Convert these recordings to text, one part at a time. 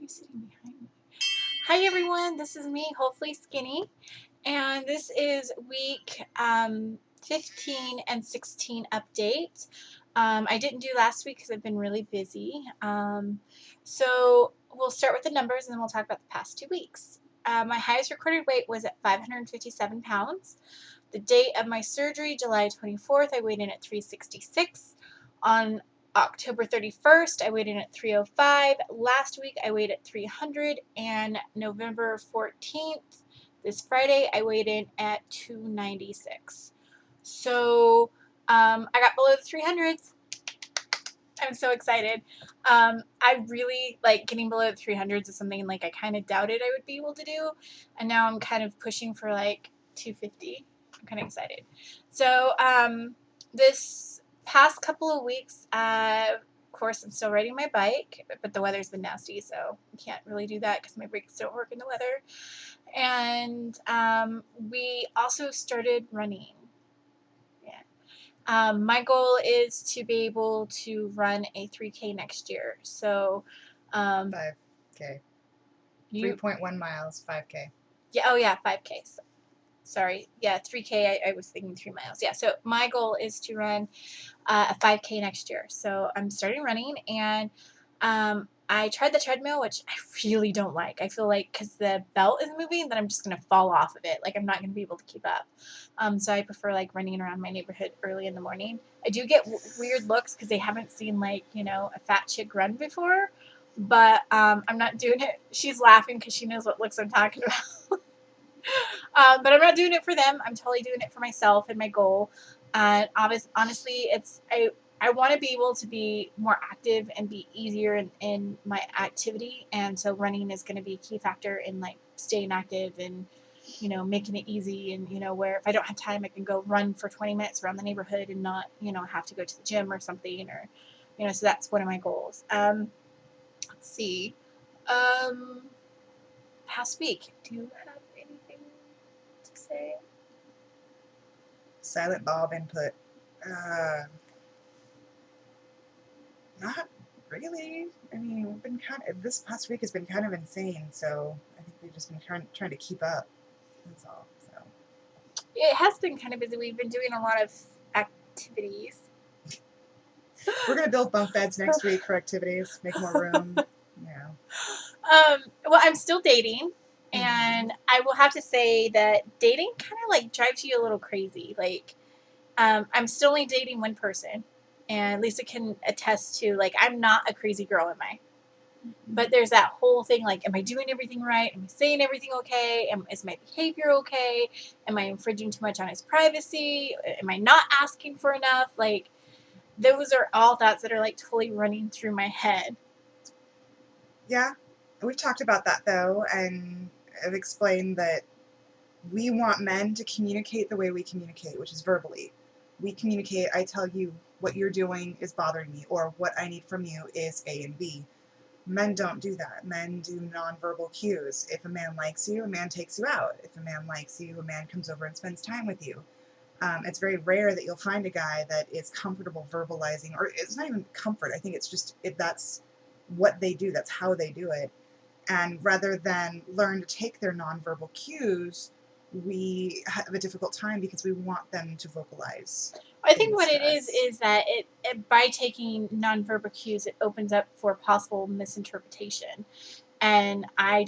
you sitting behind me? Hi everyone, this is me, hopefully skinny, and this is week 15 and 16 update. I didn't do last week because I've been really busy. So we'll start with the numbers and then we'll talk about the past 2 weeks. My highest recorded weight was at 557 pounds. The date of my surgery, July 24th, I weighed in at 366. On October 31st, I weighed in at 305. Last week, I weighed at 300. And November 14th, this Friday, I weighed in at 296. So I got below the 300s. I'm so excited. I really like getting below the 300s is something like I kind of doubted I would be able to do. And now I'm kind of pushing for like 250. I'm kind of excited. So this past couple of weeks, of course, I'm still riding my bike, but the weather's been nasty, so I can't really do that because my brakes don't work in the weather. And we also started running. My goal is to be able to run a 3K next year. So, 5K. 3.1 miles, 5K. Yeah, oh yeah, 5K. Sorry. Yeah, 3K. I was thinking 3 miles. Yeah, so my goal is to run a 5K next year. So I'm starting running, and I tried the treadmill, which I really don't like. I feel like because the belt is moving, that I'm just going to fall off of it. Like I'm not going to be able to keep up. So I prefer like running around my neighborhood early in the morning. I do get weird looks because they haven't seen like, a fat chick run before. But I'm not doing it. She's laughing because she knows what looks I'm talking about. But I'm not doing it for them. I'm totally doing it for myself and my goal. And honestly, I want to be able to be more active and be easier in my activity. And so running is going to be a key factor in like staying active and, making it easy. And, where if I don't have time, I can go run for 20 minutes around the neighborhood and not, have to go to the gym or something or, so that's one of my goals. Let's see. Past week, do you have anything to say? Silent Bob input. Not really. I mean, we've been this past week has been kind of insane, so I think we've just been trying to keep up. That's all. So It has been kind of busy. We've been doing a lot of activities. We're gonna build bunk beds next week for activities, make more room. Yeah. Well, I'm still dating, and I will have to say that dating kind of like drives you a little crazy. Like, I'm still only dating one person, and Lisa can attest to like I'm not a crazy girl, am I? But there's that whole thing like, am I doing everything right? Am I saying everything okay? Is my behavior okay? Am I infringing too much on his privacy? Am I not asking for enough? Like, those are all thoughts that are like totally running through my head. Yeah, we've talked about that though, and I've explained that we want men to communicate the way we communicate, which is verbally. We communicate, I tell you what you're doing is bothering me, or what I need from you is A and B. Men don't do that. Men do nonverbal cues. If a man likes you, a man takes you out. If a man likes you, a man comes over and spends time with you. It's very rare that you'll find a guy that is comfortable verbalizing, or it's not even comfort. I think it's just, that's what they do. That's how they do it. And rather than learn to take their nonverbal cues, we have a difficult time because we want them to vocalize. I think what it is that it by taking nonverbal cues, it opens up for possible misinterpretation. And I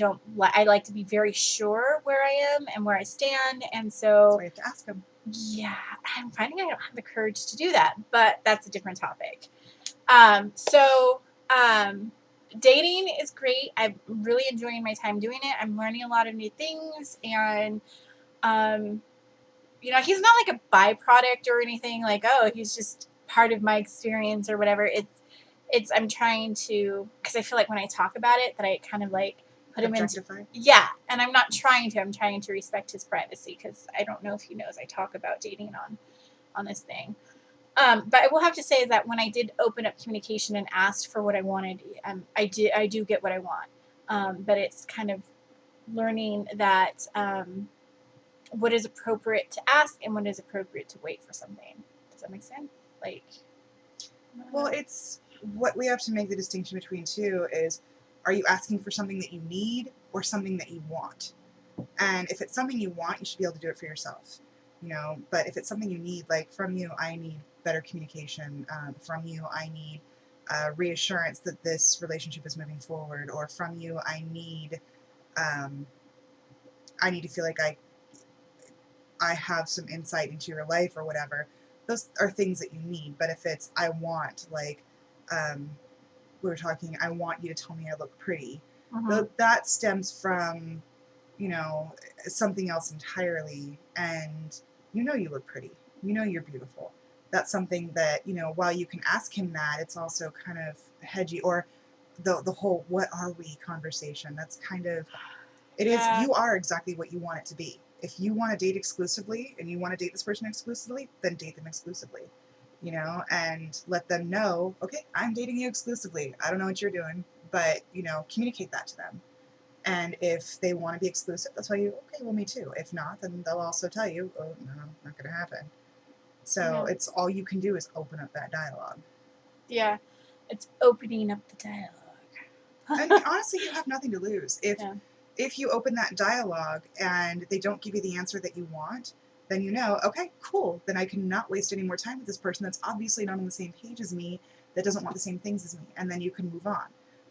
like to be very sure where I am and where I stand. And so we have to ask them. Yeah, I'm finding I don't have the courage to do that, but that's a different topic. Dating is great. I'm really enjoying my time doing it. I'm learning a lot of new things, and he's not like a byproduct or anything. Like, oh, he's just part of my experience or whatever. It's I'm trying to, because I feel like when I talk about it, that I kind of like put him into, yeah, and I'm not trying to. I'm trying to respect his privacy because I don't know if he knows I talk about dating on this thing. But I will have to say that when I did open up communication and asked for what I wanted, I do get what I want. But it's kind of learning that what is appropriate to ask and what is appropriate to wait for something. Does that make sense? Like, well, it's what we have to make the distinction between too is, Are you asking for something that you need or something that you want? And if it's something you want, you should be able to do it for yourself, you know. But if it's something you need, like from you, I need better communication. From you, I need reassurance that this relationship is moving forward. Or from you, um, I need to feel like I have some insight into your life or whatever. Those are things that you need. But if it's I want, like we were talking, I want you to tell me I look pretty. That stems from, you know, something else entirely. And you know you look pretty. You know you're beautiful. That's something that, you know, while you can ask him that, it's also kind of hedgy. Or the whole "what are we" conversation. That's kind of, it is, you are exactly what you want it to be. If you want to date exclusively and you want to date this person exclusively, then date them exclusively, you know, and let them know, okay, I'm dating you exclusively. I don't know what you're doing, but, you know, communicate that to them. And if they want to be exclusive, they'll tell you, okay, well, me too. If not, then they'll also tell you, oh, no, not going to happen. So it's all you can do is open up that dialogue. Yeah, it's opening up the dialogue. And honestly, you have nothing to lose. If you open that dialogue and they don't give you the answer that you want, then you know, okay, cool, then I cannot waste any more time with this person that's obviously not on the same page as me, that doesn't want the same things as me, and then you can move on.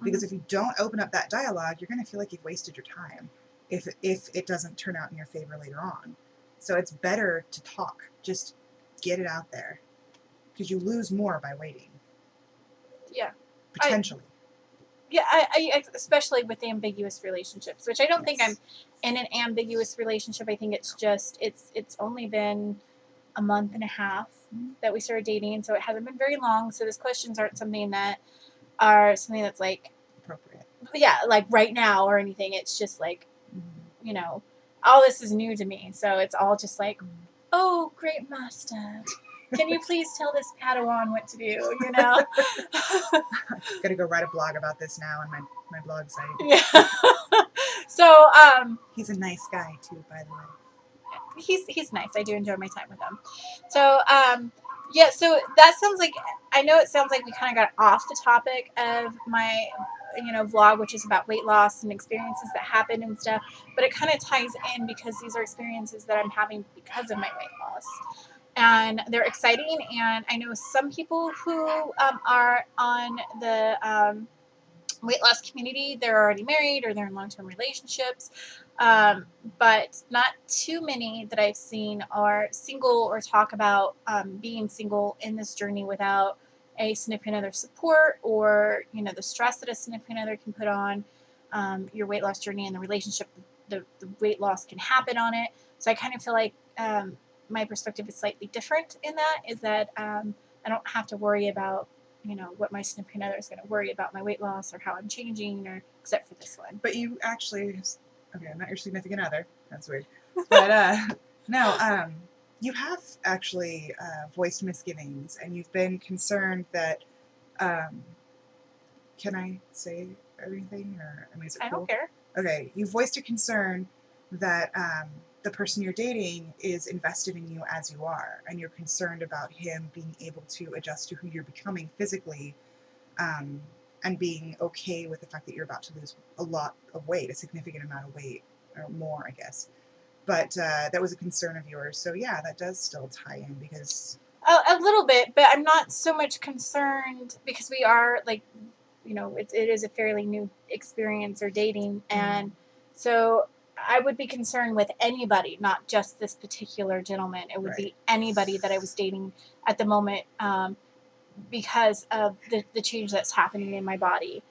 Because if you don't open up that dialogue, you're going to feel like you've wasted your time if it doesn't turn out in your favor later on. So it's better to talk. Just get it out there. Because you lose more by waiting. Yeah. Potentially. I especially with ambiguous relationships, which I don't think I'm in an ambiguous relationship. I think it's just, it's only been a month and a half that we started dating, so it hasn't been very long. So these questions aren't something that's like appropriate. Yeah, like right now or anything. It's just like, you know, all this is new to me. So it's all just like, oh, great master, can you please tell this Padawan what to do, you know? Gotta go write a blog about this now on my blog site. Yeah. So, he's a nice guy too, by the way. He's nice. I do enjoy my time with him. So, yeah, so that sounds like, I know it sounds like we kind of got off the topic of my, you know, vlog, which is about weight loss and experiences that happen and stuff, but it kind of ties in because these are experiences that I'm having because of my weight loss. And they're exciting, and I know some people who are on the weight loss community, they're already married or they're in long-term relationships, but not too many that I've seen are single or talk about being single in this journey without a significant other support, or, you know, the stress that a significant other can put on your weight loss journey and the relationship the weight loss can happen on it. So I kind of feel like my perspective is slightly different in that, is that I don't have to worry about, you know, what my significant other is going to worry about my weight loss or how I'm changing, or except for this one. But you actually, okay, not your significant other. That's weird. But no, you have actually voiced misgivings, and you've been concerned that. Can I say everything, or I mean, is it cool? I don't care. Okay, you voiced a concern that the person you're dating is invested in you as you are, and you're concerned about him being able to adjust to who you're becoming physically, and being okay with the fact that you're about to lose a lot of weight, a significant amount of weight, or more, I guess. But that was a concern of yours. So yeah, that does still tie in, because... A little bit, but I'm not so much concerned because we are, like, you know, it is a fairly new experience or dating, and so I would be concerned with anybody, not just this particular gentleman. It would be anybody that I was dating at the moment, because of the change that's happening in my body.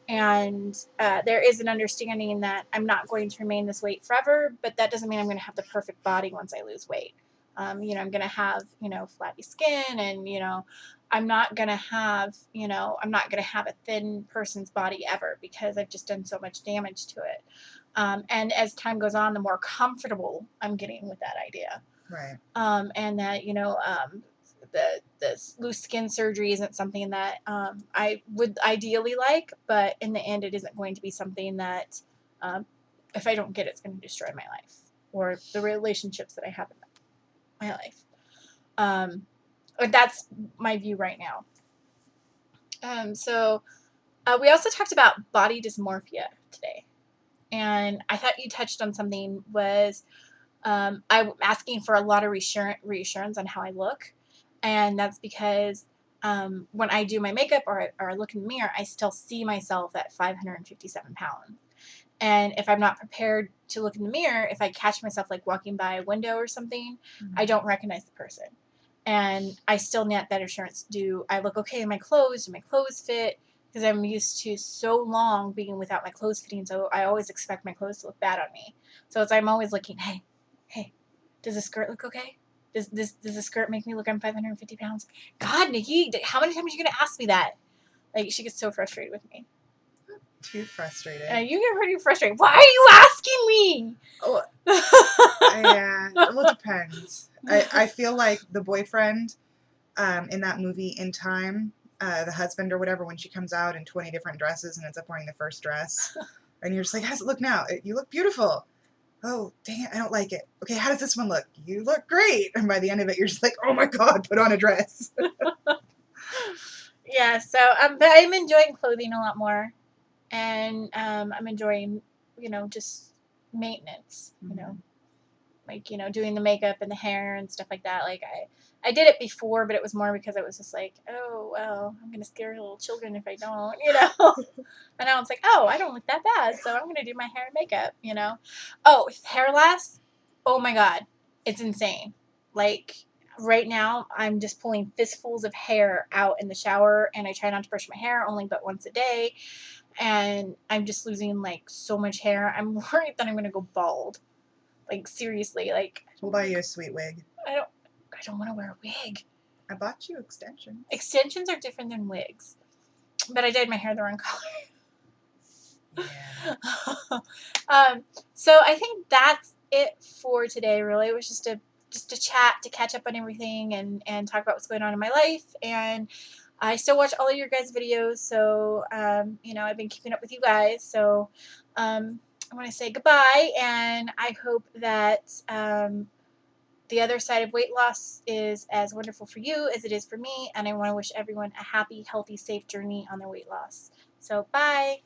And there is an understanding that I'm not going to remain this weight forever, but that doesn't mean I'm going to have the perfect body once I lose weight. You know, I'm going to have, you know, flabby skin, and, you know, I'm not going to have a thin person's body ever, because I've just done so much damage to it. And as time goes on, the more comfortable I'm getting with that idea. Right. And that, you know, the loose skin surgery isn't something that I would ideally like, but in the end, it isn't going to be something that, if I don't get it, it's going to destroy my life or the relationships that I have in my life. But that's my view right now. So We also talked about body dysmorphia today. And I thought you touched on something was I'm asking for a lot of reassurance on how I look. And that's because when I do my makeup or I look in the mirror, I still see myself at 557 pounds. And if I'm not prepared to look in the mirror, if I catch myself like walking by a window or something, I don't recognize the person. And I still need that assurance. Do I look okay in my clothes? Do my clothes fit? Because I'm used to so long being without my clothes fitting, so I always expect my clothes to look bad on me. So I'm always looking, hey, does the skirt look okay? Does the skirt make me look I'm 550 pounds? God, Nikki, how many times are you gonna ask me that? Like, she gets so frustrated with me. Too frustrated. You get pretty frustrated. Why are you asking me? Oh, yeah. Well, it depends. I feel like the boyfriend in that movie In Time, the husband or whatever, when she comes out in 20 different dresses and ends up wearing the first dress, and you're just like, how does it look now? You look beautiful. Oh, dang it, I don't like it. Okay, how does this one look? You look great. And by the end of it, you're just like, oh my God, put on a dress. Yeah, so but I'm enjoying clothing a lot more. And I'm enjoying, just maintenance, like, doing the makeup and the hair and stuff like that. Like, I did it before, but it was more because it was just like, oh, well, I'm going to scare little children if I don't, And now it's like, oh, I don't look that bad, so I'm going to do my hair and makeup. Oh, hair loss, oh my God, it's insane. Like, right now, I'm just pulling fistfuls of hair out in the shower, and I try not to brush my hair only but once a day, and I'm just losing like so much hair. I'm worried that I'm gonna go bald. Like, seriously, like We'll buy you a sweet wig. I don't want to wear a wig. I bought you extensions. Extensions are different than wigs, but I dyed my hair the wrong color. Yeah. So I think that's it for today. Really, it was just a chat to catch up on everything and talk about what's going on in my life. And I still watch all of your guys' videos, so I've been keeping up with you guys. So I want to say goodbye, and I hope that the other side of weight loss is as wonderful for you as it is for me. And I want to wish everyone a happy, healthy, safe journey on their weight loss. So bye.